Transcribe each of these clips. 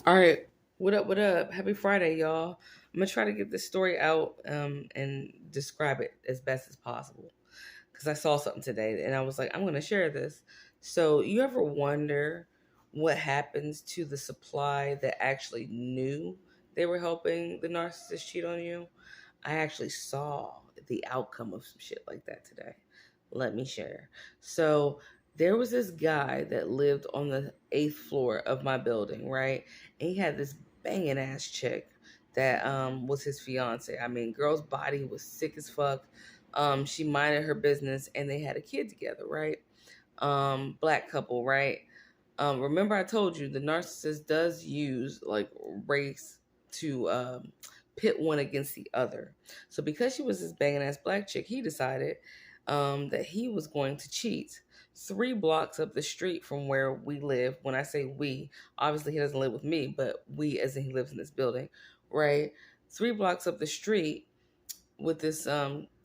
All right, what up? What up? Happy Friday, y'all. I'm gonna try to get this story out and describe it as best as possible because I saw something today and I was like, I'm gonna share this. So, you ever wonder what happens to the supply that actually knew they were helping the narcissist cheat on you? I actually saw the outcome of some shit like that today. Let me share. So there was this guy that lived on the eighth floor of my building, right? And he had this banging ass chick that was his fiance. I mean, girl's body was sick as fuck. She minded her business and they had a kid together, right? Black couple, right? Remember I told you the narcissist does use like race to pit one against the other. So because she was this banging ass black chick, he decided that he was going to cheat 3 blocks up the street from where we live. When I say we, obviously he doesn't live with me, but we as in he lives in this building, right? 3 blocks up the street with this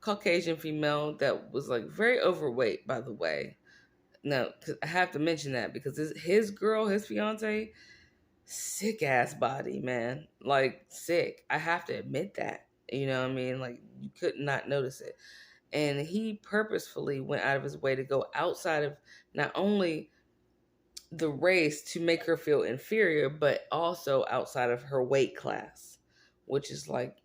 Caucasian female that was like very overweight, by the way. Now, I have to mention that because his girl, his fiance, sick ass body, man. Like, sick. I have to admit that. You know what I mean? Like, you could not notice it. And he purposefully went out of his way to go outside of not only the race to make her feel inferior, but also outside of her weight class, which is like,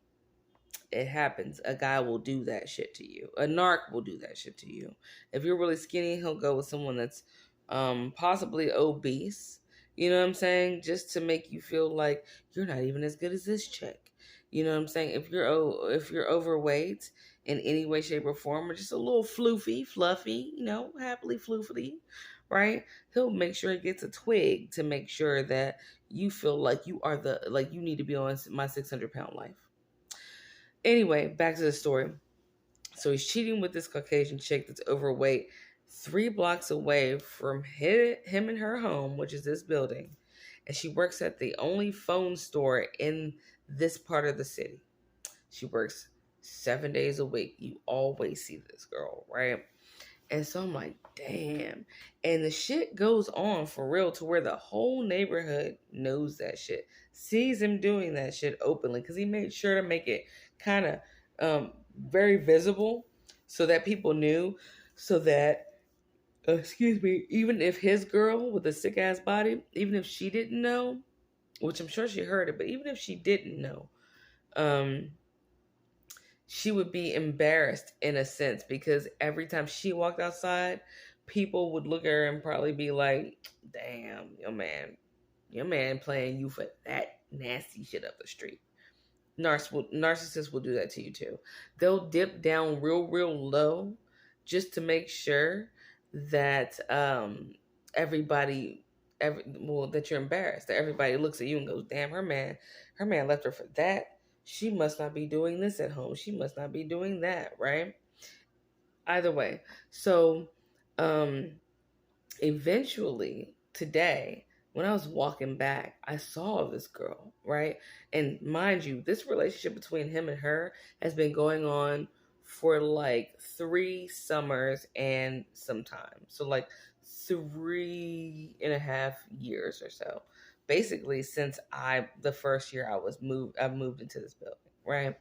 it happens. A guy will do that shit to you. A narc will do that shit to you. If you're really skinny, he'll go with someone that's possibly obese. You know what I'm saying? Just to make you feel like you're not even as good as this chick. You know what I'm saying? If you're overweight in any way, shape, or form, or just a little fluffy, happily floofy, right? He'll make sure he gets a twig to make sure that you feel like you need to be on my 600-pound life. Anyway, back to the story. So he's cheating with this Caucasian chick that's overweight 3 blocks away from him and her home, which is this building. And she works at the only phone store in this part of the city. She works 7 days a week. You always see this girl, right? And so I'm like, damn. And the shit goes on for real to where the whole neighborhood knows that shit, sees him doing that shit openly because he made sure to make it kind of very visible so that people knew, so that, excuse me, even if his girl with a sick ass body, even if she didn't know, which I'm sure she heard it, but even if she didn't know, um, she would be embarrassed in a sense because every time she walked outside, people would look at her and probably be like, damn, your man playing you for that nasty shit up the street. Narcissists will do that to you too. They'll dip down real low just to make sure that everybody that you're embarrassed, that everybody looks at you and goes, damn, her man left her for that. She must not be doing this at home. She must not be doing that, right? Either way. So um eventually today, when I was walking back, I saw this girl, right? And mind you, this relationship between him and her has been going on for like 3 summers and some time. So like 3.5 years or so. Basically, since the first year I moved into this building, right?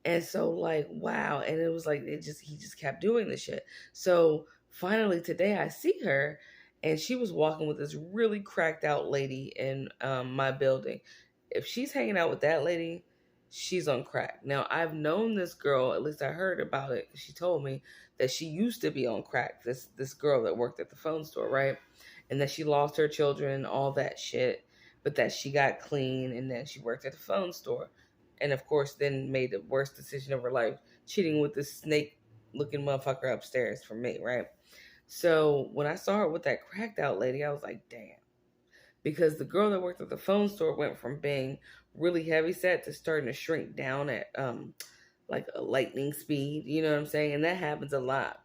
And so like, wow. And it was like, he just kept doing this shit. So finally today I see her and she was walking with this really cracked out lady in my building. If she's hanging out with that lady, she's on crack. Now I've known this girl, at least I heard about it. She told me that she used to be on crack. This girl that worked at the phone store, right? And that she lost her children, all that shit, but that she got clean and then she worked at the phone store and of course then made the worst decision of her life, cheating with this snake looking motherfucker upstairs from me, right? So when I saw her with that cracked out lady, I was like, damn. Because the girl that worked at the phone store went from being really heavy set to starting to shrink down at like a lightning speed, you know what I'm saying? And that happens a lot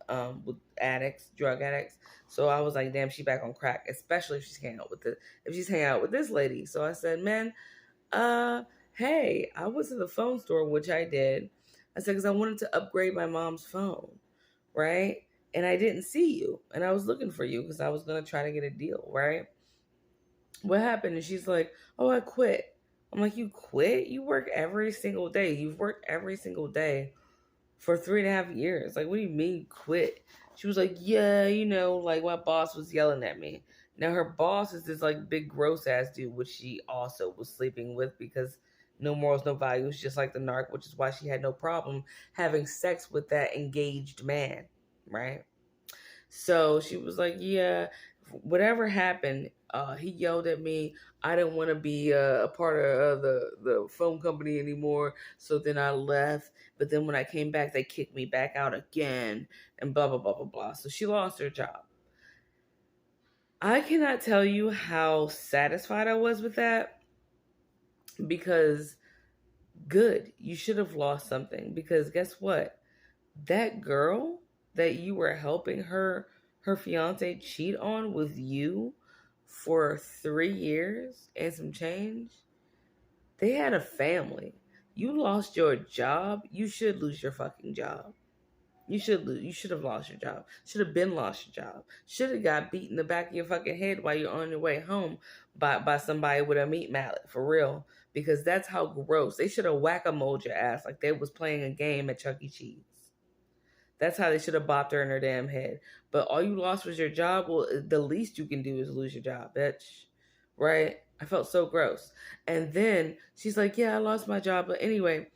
with addicts, drug addicts. So I was like, damn, she back on crack, especially if she's hanging out with this lady. So I said, man, uh, hey, I was at the phone store, which I did. I said, because I wanted to upgrade my mom's phone, right? And I didn't see you. And I was looking for you because I was going to try to get a deal, right? What happened? And she's like, oh, I quit. I'm like, you quit? You work every single day. You've worked every single day for 3.5 years. Like, what do you mean quit? She was like, yeah, like my boss was yelling at me. Now her boss is this like big gross ass dude, which she also was sleeping with because no morals, no values, just like the narc, which is why she had no problem having sex with that engaged man, right? So she was like, yeah, whatever happened, he yelled at me. I didn't want to be a part of the phone company anymore. So then I left. But then when I came back, they kicked me back out again and blah, blah, blah, blah, blah. So she lost her job. I cannot tell you how satisfied I was with that because good, you should have lost something because guess what? That girl that you were helping her fiance cheat on with you for 3 years and some change, they had a family. You lost your job. You should lose your fucking job. You should have lost your job. Should have been lost your job. Should have got beat in the back of your fucking head while you're on your way home by somebody with a meat mallet for real. Because that's how gross. They should have whack-a-moled your ass like they was playing a game at Chuck E. Cheese. That's how they should have bopped her in her damn head. But all you lost was your job. Well, the least you can do is lose your job, bitch. Right? I felt so gross. And then she's like, yeah, I lost my job. But anyway,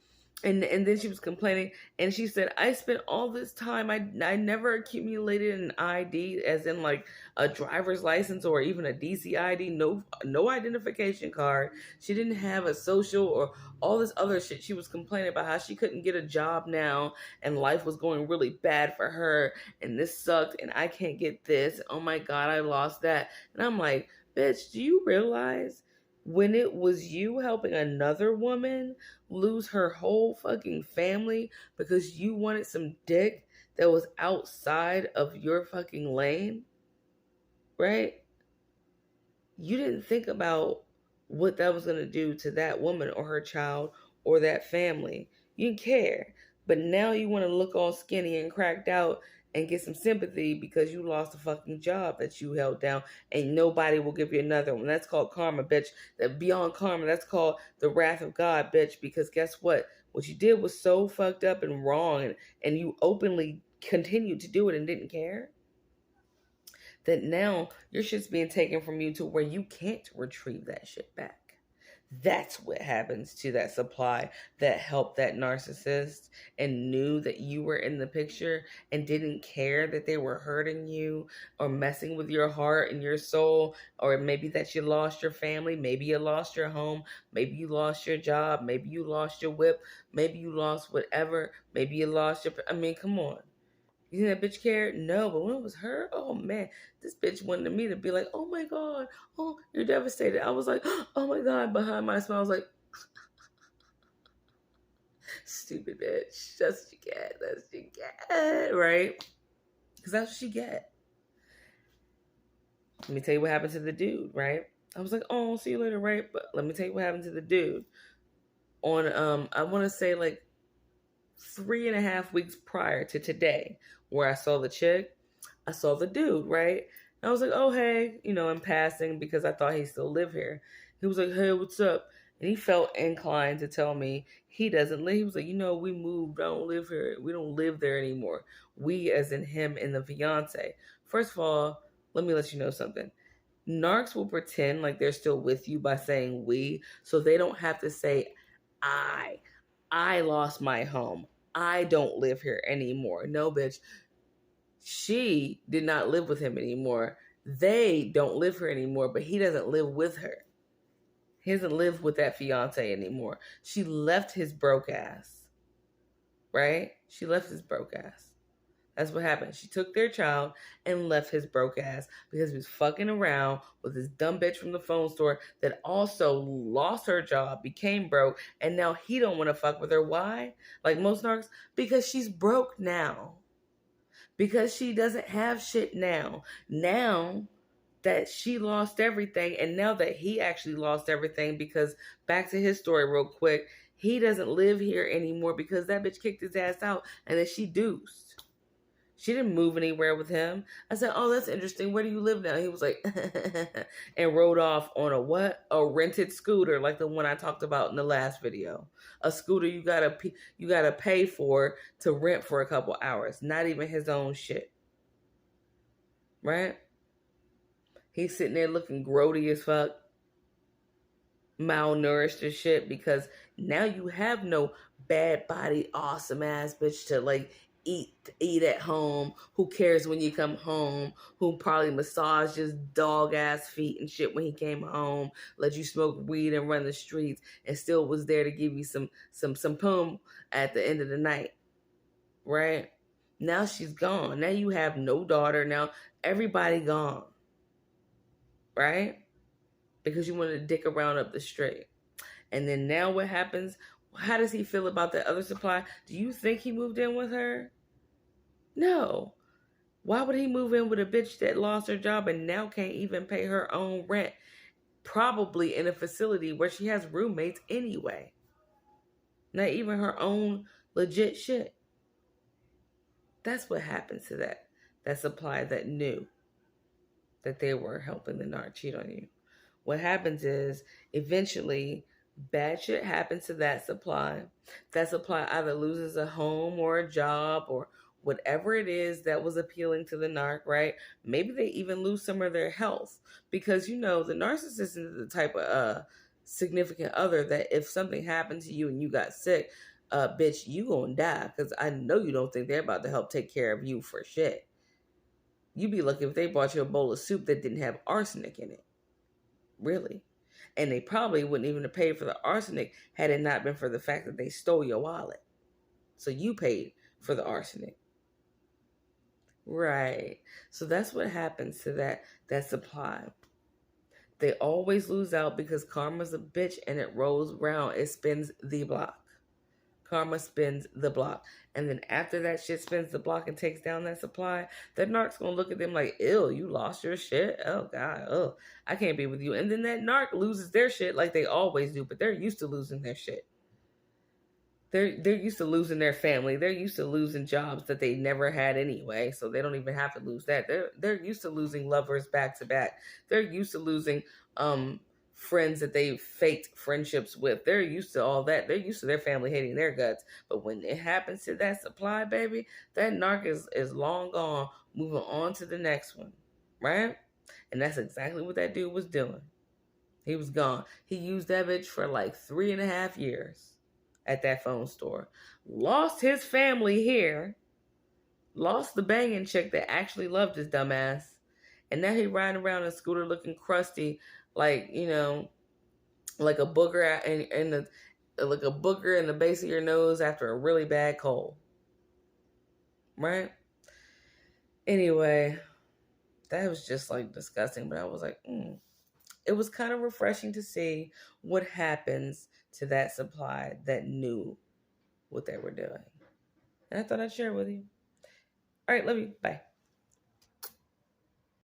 and then she was complaining and she said, I spent all this time, I never accumulated an ID, as in like a driver's license or even a DC ID, no identification card. She didn't have a social or all this other shit. She was complaining about how she couldn't get a job now and life was going really bad for her and this sucked and I can't get this. Oh my God, I lost that. And I'm like, bitch, do you realize when it was you helping another woman lose her whole fucking family because you wanted some dick that was outside of your fucking lane, right? You didn't think about what that was going to do to that woman or her child or that family. You didn't care. But now you want to look all skinny and cracked out and get some sympathy because you lost a fucking job that you held down and nobody will give you another one. That's called karma, bitch. That beyond karma, that's called the wrath of God, bitch. Because guess what? What you did was so fucked up and wrong and you openly continued to do it and didn't care that now your shit's being taken from you to where you can't retrieve that shit back. That's what happens to that supply that helped that narcissist and knew that you were in the picture and didn't care that they were hurting you or messing with your heart and your soul, or maybe that you lost your family, maybe you lost your home, maybe you lost your job, maybe you lost your whip, maybe you lost whatever, maybe you lost your, I mean, come on. You think that bitch cared? No, but when it was her, oh man, this bitch wanted me to be like, oh my God, oh, you're devastated. I was like, oh my God, behind my smile, I was like, stupid bitch. That's what you get. That's what you get, right? Because that's what she get. Let me tell you what happened to the dude, right? I was like, oh, see you later, right? But let me tell you what happened to the dude. On, I want to say like 3.5 weeks prior to today, where I saw the chick, I saw the dude, right? And I was like, oh, hey, in passing because I thought he still lived here. He was like, hey, what's up? And he felt inclined to tell me he doesn't live. He was like, we moved. I don't live here. We don't live there anymore. We, as in him and the fiance. First of all, let me let you know something. Narcs will pretend like they're still with you by saying we, so they don't have to say I. I lost my home. I don't live here anymore. No, bitch. She did not live with him anymore. They don't live here anymore, but he doesn't live with her. He doesn't live with that fiance anymore. She left his broke ass. Right? She left his broke ass. That's what happened. She took their child and left his broke ass because he was fucking around with this dumb bitch from the phone store that also lost her job, became broke, and now he don't want to fuck with her. Why? Like most narcs? Because she's broke now. Because she doesn't have shit now. Now that she lost everything, and now that he actually lost everything, because back to his story real quick, he doesn't live here anymore because that bitch kicked his ass out and then she deuced. She didn't move anywhere with him. I said, "Oh, that's interesting. Where do you live now?" He was like, and rode off on a what? A rented scooter, like the one I talked about in the last video. A scooter you gotta pay for to rent for a couple hours. Not even his own shit, right? He's sitting there looking grody as fuck, malnourished as shit, because now you have no bad body, awesome ass bitch to like eat at home, who cares when you come home, who probably massaged his dog ass feet and shit when he came home, let you smoke weed and run the streets, and still was there to give you some poom at the end of the night, right? Now she's gone. Now you have no daughter. Now everybody gone, right? Because you want to dick around up the street. And then now what happens? How does he feel about the other supply? Do you think he moved in with her? No. Why would he move in with a bitch that lost her job and now can't even pay her own rent? Probably in a facility where she has roommates anyway. Not even her own legit shit. That's what happens to that supply that knew that they were helping the narc cheat on you. What happens is eventually bad shit happens to that supply. That supply either loses a home or a job or whatever it is that was appealing to the narc, right? Maybe they even lose some of their health, because you know the narcissist is the type of significant other that if something happened to you and you got sick, bitch, you gonna die, because I know you don't think they're about to help take care of you for shit. You'd be lucky if they bought you a bowl of soup that didn't have arsenic in it. Really. And they probably wouldn't even have paid for the arsenic had it not been for the fact that they stole your wallet. So you paid for the arsenic. Right. So that's what happens to that supply. They always lose out because karma's a bitch and it rolls round. It spins the block. Karma spins the block. And then after that shit spins the block and takes down that supply, that narc's gonna look at them like, ew, you lost your shit? Oh, God, oh, I can't be with you. And then that narc loses their shit like they always do, but they're used to losing their shit. They're used to losing their family. They're used to losing jobs that they never had anyway, so they don't even have to lose that. They're used to losing lovers back to back. They're used to losing friends that they faked friendships with. They're used to all that. They're used to their family hating their guts. But when it happens to that supply, baby, that narc is long gone, moving on to the next one, right? And that's exactly what that dude was doing. He was gone. He used that bitch for like 3.5 years at that phone store. Lost his family here. Lost the banging chick that actually loved his dumbass. And now he riding around in a scooter looking crusty, like, you know, like a booger like a booger in the base of your nose after a really bad cold. Right? Anyway, that was just like disgusting, but I was like, It was kind of refreshing to see what happens to that supply that knew what they were doing. And I thought I'd share it with you. All right, love you. Bye.